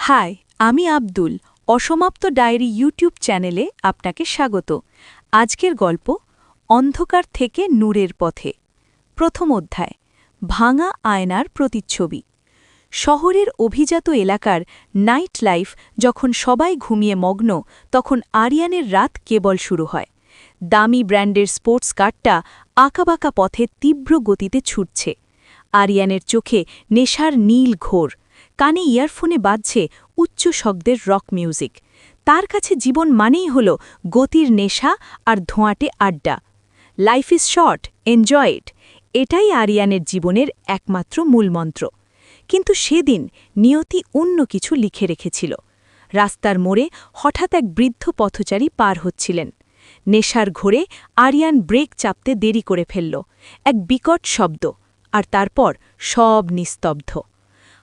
High, আমি আব্দুল। অসমাপ্ত diary YouTube চ্যানেলে আপনাকে স্বাগত। আজকের গল্প অন্ধকার থেকে নূরের পথে। প্রথম অধ্যায়, ভাঙা আয়নার প্রতিচ্ছবি। শহরের অভিজাত এলাকার নাইট লাইফ যখন সবাই ঘুমিয়ে মগ্ন, তখন আরিয়ানের রাত কেবল শুরু হয়। দামি ব্র্যান্ডের স্পোর্টস কারটা আঁকাবাঁকা পথে তীব্র গতিতে ছুটছে। আরিয়ানের চোখে নেশার নীল ঘোর, কানে ইয়ারফোনে বাজছে উচ্চ শব্দের রক মিউজিক। তার কাছে জীবন মানেই হল গতির নেশা আর ধোঁয়াটে আড্ডা। Life is short, enjoy it, এটাই আরিয়ানের জীবনের একমাত্র মূলমন্ত্র। কিন্তু সেদিন নিয়তি অন্য কিছু লিখে রেখেছিল। রাস্তার মোড়ে হঠাৎ এক বৃদ্ধ পথচারী পার হচ্ছিলেন। নেশার ঘোরে আরিয়ান ব্রেক চাপতে দেরি করে ফেলল। এক বিকট শব্দ, আর তারপর সব নিস্তব্ধ।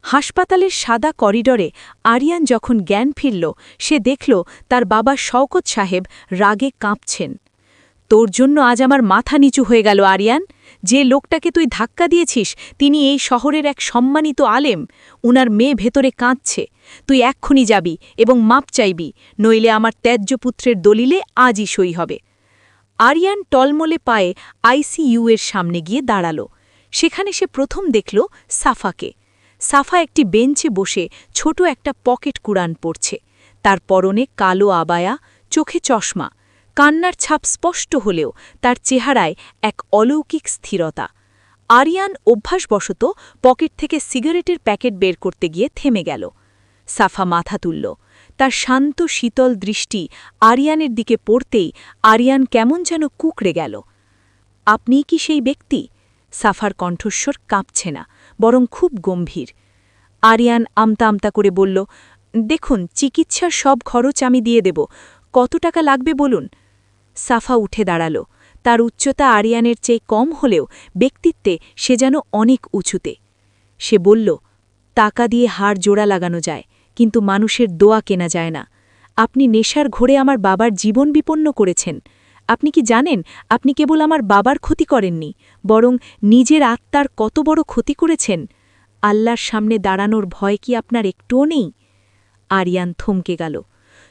হাসপাতালের সাদা করিডরে আরিয়ান যখন জ্ঞান ফিরল, সে দেখল তার বাবা শওকত সাহেব রাগে কাঁপছেন। তোর জন্য আজ আমার মাথা নিচু হয়ে গেল আরিয়ান। যে লোকটাকে তুই ধাক্কা দিয়েছিস তিনি এই শহরের এক সম্মানিত আলেম। উনার মেয়ে ভেতরে কাঁদছে। তুই এক্ষুনি যাবি এবং মাপ চাইবি, নইলে আমার ত্যায্য পুত্রের দলিলে আজই সই হবে। আরিয়ান টলমলে পায়ে আইসিইউ এর সামনে গিয়ে দাঁড়াল। সেখানে সে প্রথম দেখল সাফাকে। সাফা একটি বেঞ্চে বসে ছোট একটা পকেট কুরআন পড়ছে। তার পরনে কালো আবায়া, চোখে চশমা। কান্নার ছাপ স্পষ্ট হলেও তার চেহারায় এক অলৌকিক স্থিরতা। আরিয়ান অভ্যাসবশত পকেট থেকে সিগারেটের প্যাকেট বের করতে গিয়ে থেমে গেল। সাফা মাথা তুলল। তার শান্ত শীতল দৃষ্টি আরিয়ানের দিকে পড়তেই আরিয়ান কেমন যেন কুঁকড়ে গেল। আপনি কি সেই ব্যক্তি? সাফার কণ্ঠস্বর কাঁপছে না, বরং খুব গম্ভীর। আরিয়ান আমতা আমতা করে বলল, দেখুন, চিকিৎসার সব খরচ আমি দিয়ে দেব। কত টাকা লাগবে বলুন। সাফা উঠে দাঁড়াল। তার উচ্চতা আরিয়ানের চেয়ে কম হলেও ব্যক্তিত্বে সে যেন অনেক উঁচুতে। সে বলল, টাকা দিয়ে হাড় জোড়া লাগানো যায়, কিন্তু মানুষের দোয়া কেনা যায় না। আপনি নেশার ঘোরে আমার বাবার জীবন বিপন্ন করেছেন। আপনি কি জানেন, আপনি কেবল আমার বাবার ক্ষতি করেননি, বরং নিজের আত্মার কত বড় ক্ষতি করেছেন? আল্লাহর সামনে দাঁড়ানোর ভয় কি আপনার একটুও নেই? আরিয়ান থমকে গেল।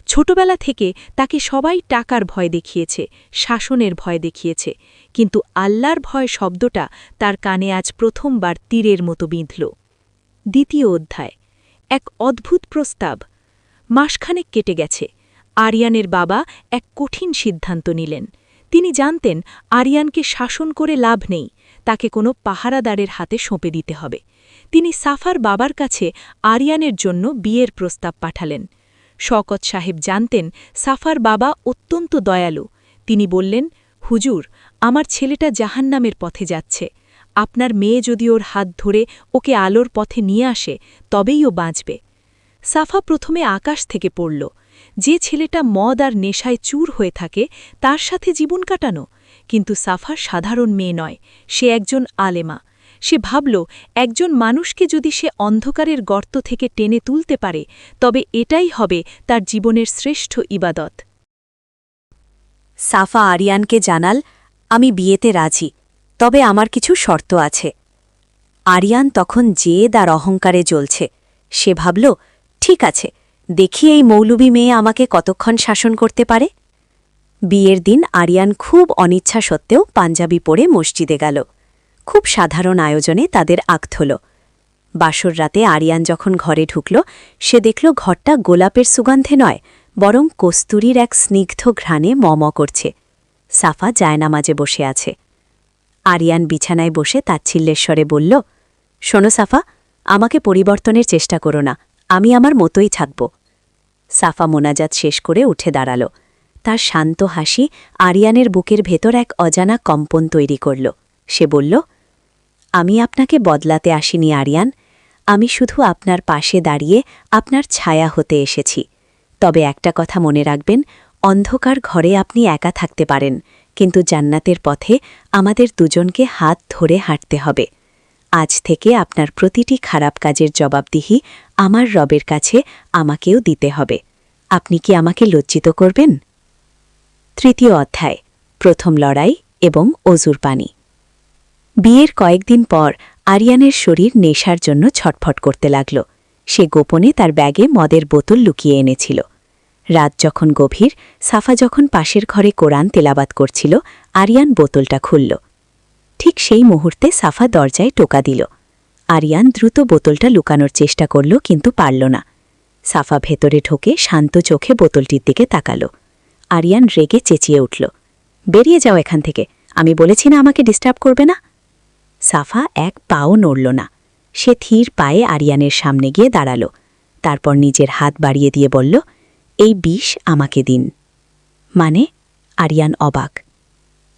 ছোটবেলা থেকে তাকে সবাই টাকার ভয় দেখিয়েছে, শাসনের ভয় দেখিয়েছে, কিন্তু আল্লাহর ভয় শব্দটা তার কানে আজ প্রথমবার তীরের মতো বিঁধল। দ্বিতীয় অধ্যায়, এক অদ্ভুত প্রস্তাব। মাসখানেক কেটে গেছে। আরিয়ানের বাবা এক কঠিন সিদ্ধান্ত নিলেন। তিনি জানতেন আরিয়ানকে শাসন করে লাভ নেই, তাকে কোনো পাহারাদারের হাতে সঁপে দিতে হবে। তিনি সাফার বাবার কাছে আরিয়ানের জন্য বিয়ের প্রস্তাব পাঠালেন। শওকত সাহেব জানতেন সাফার বাবা অত্যন্ত দয়ালু। তিনি বললেন, হুজুর, আমার ছেলেটা জাহান্নামের পথে যাচ্ছে। আপনার মেয়ে যদি ওর হাত ধরে ওকে আলোর পথে নিয়ে আসে, তবেই ও বাঁচবে। সাফা প্রথমে আকাশ থেকে পড়ল। যে ছেলেটা মদ আর নেশায় চুর হয়ে থাকে, তার সাথে জীবন কাটানো। কিন্তু সাফা সাধারণ মেয়ে নয়, সে একজন আলেমা। সে ভাবল, একজন মানুষকে যদি সে অন্ধকারের গর্ত থেকে টেনে তুলতে পারে, তবে এটাই হবে তার জীবনের শ্রেষ্ঠ ইবাদত। সাফা আরিয়ানকে জানাল, আমি বিয়েতে রাজি, তবে আমার কিছু শর্ত আছে। আরিয়ান তখন জেদ আর অহংকারে জ্বলছে। সে ভাবল, ঠিক আছে, দেখি এই মৌলবি মেয়ে আমাকে কতক্ষণ শাসন করতে পারে। বিয়ের দিন আরিয়ান খুব অনিচ্ছা সত্ত্বেও পাঞ্জাবি পরে মসজিদে গেল। খুব সাধারণ আয়োজনে তাদের আক্ত হল। বাসর রাতে আরিয়ান যখন ঘরে ঢুকল, সে দেখল ঘরটা গোলাপের সুগন্ধে নয়, বরং কস্তুরীর এক স্নিগ্ধ ঘ্রাণে মম করছে। সাফা জায়নামাজে বসে আছে। আরিয়ান বিছানায় বসে তাচ্ছিল্যের স্বরে বলল, শোনো সাফা, আমাকে পরিবর্তনের চেষ্টা করো না, আমি আমার মতোই থাকব। সাফা মোনাজাত শেষ করে উঠে দাঁড়াল। তার শান্ত হাসি আরিয়ানের বুকের ভেতর এক অজানা কম্পন তৈরি করল। সে বলল, আমি আপনাকে বদলাতে আসিনি আরিয়ান, আমি শুধু আপনার পাশে দাঁড়িয়ে আপনার ছায়া হতে এসেছি। তবে একটা কথা মনে রাখবেন, অন্ধকার ঘরে আপনি একা থাকতে পারেন, কিন্তু জান্নাতের পথে আমাদের দুজনকে হাত ধরে হাঁটতে হবে। আজ থেকে আপনার প্রতিটি খারাপ কাজের জবাবদিহি আমার রবের কাছে আমাকেও দিতে হবে। আপনি কি আমাকে লজ্জিত করবেন? তৃতীয় অধ্যায়, প্রথম লড়াই এবং অজুর পানি। বিয়ের কয়েকদিন পর আরিয়ানের শরীর নেশার জন্য ছটফট করতে লাগল। সে গোপনে তার ব্যাগে মদের বোতল লুকিয়ে এনেছিল। রাত যখন গভীর, সাফা যখন পাশের ঘরে কোরআন তেলাবাত করছিল, আরিয়ান বোতলটা খুলল। ঠিক সেই মুহূর্তে সাফা দরজায় টোকা দিল। আরিয়ান দ্রুত বোতলটা লুকানোর চেষ্টা করল, কিন্তু পারল না। সাফা ভেতরে ঢোকে শান্ত চোখে বোতলটির দিকে তাকাল। আরিয়ান রেগে চেঁচিয়ে উঠল, বেরিয়ে যাও এখান থেকে, আমি বলেছি না আমাকে ডিস্টার্ব করবে না। সাফা এক পাও নড়ল না। সে ধীর পায়ে আরিয়ানের সামনে গিয়ে দাঁড়াল। তারপর নিজের হাত বাড়িয়ে দিয়ে বলল, এই বিষ আমাকে দিন। মানে? আরিয়ান অবাক।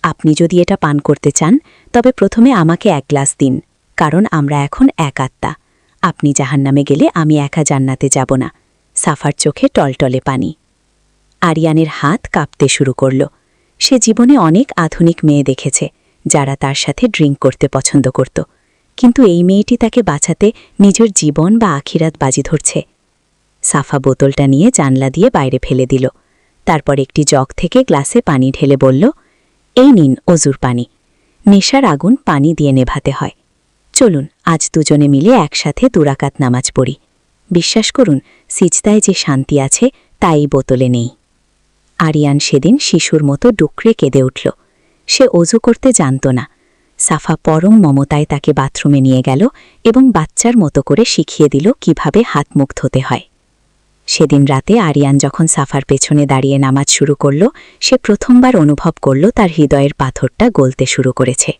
আপনি যদি এটা পান করতে চান তবে প্রথমে আমাকে এক গ্লাস দিন, কারণ আমরা এখন এক আত্মা। আপনি জাহান্নামে গেলে আমি একা জান্নাতে যাব না। সাফার চোখে টলটলে পানি। আরিয়ানের হাত কাঁপতে শুরু করল। সে জীবনে অনেক আধুনিক মেয়ে দেখেছে যারা তার সাথে ড্রিঙ্ক করতে পছন্দ করত, কিন্তু এই মেয়েটি তাকে বাঁচাতে নিজের জীবন বা আখিরাত বাজি ধরছে। সাফা বোতলটা নিয়ে জানলা দিয়ে বাইরে ফেলে দিল। তারপর একটি জগ থেকে গ্লাসে পানি ঢেলে বলল, এই নিন অজুর পানি। নেশার আগুন পানি দিয়ে নেভাতে হয়। চলুন আজ দুজনে মিলে একসাথে 2 রাকাত নামাজ পড়ি। বিশ্বাস করুন, সিজদায় যে শান্তি আছে তা এই বোতলে নেই। আরিয়ান সেদিন শিশুর মতো ডুকরে কেঁদে উঠল। সে অজু করতে জানত না। সাফা পরম মমতায় তাকে বাথরুমে নিয়ে গেল এবং বাচ্চার মতো করে শিখিয়ে দিল কিভাবে হাত মুখ ধুতে হয়। সেদিন রাতে আরিয়ান যখন সাফার পেছনে দাঁড়িয়ে নামাজ শুরু করল, সে প্রথমবার অনুভব করল তার হৃদয়ের পাথরটা গলতে শুরু করেছে।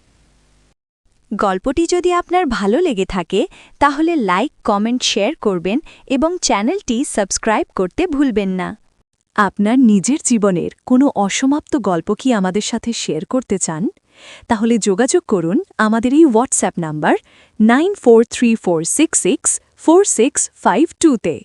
গল্পটি যদি আপনার ভালো লেগে থাকে তাহলে লাইক, কমেন্ট, শেয়ার করবেন এবং চ্যানেলটি সাবস্ক্রাইব করতে ভুলবেন না। আপনার নিজের জীবনের কোনো অসমাপ্ত গল্প কি আমাদের সাথে শেয়ার করতে চান? তাহলে যোগাযোগ করুন আমাদের এই হোয়াটসঅ্যাপ নাম্বার 9434664652 তে।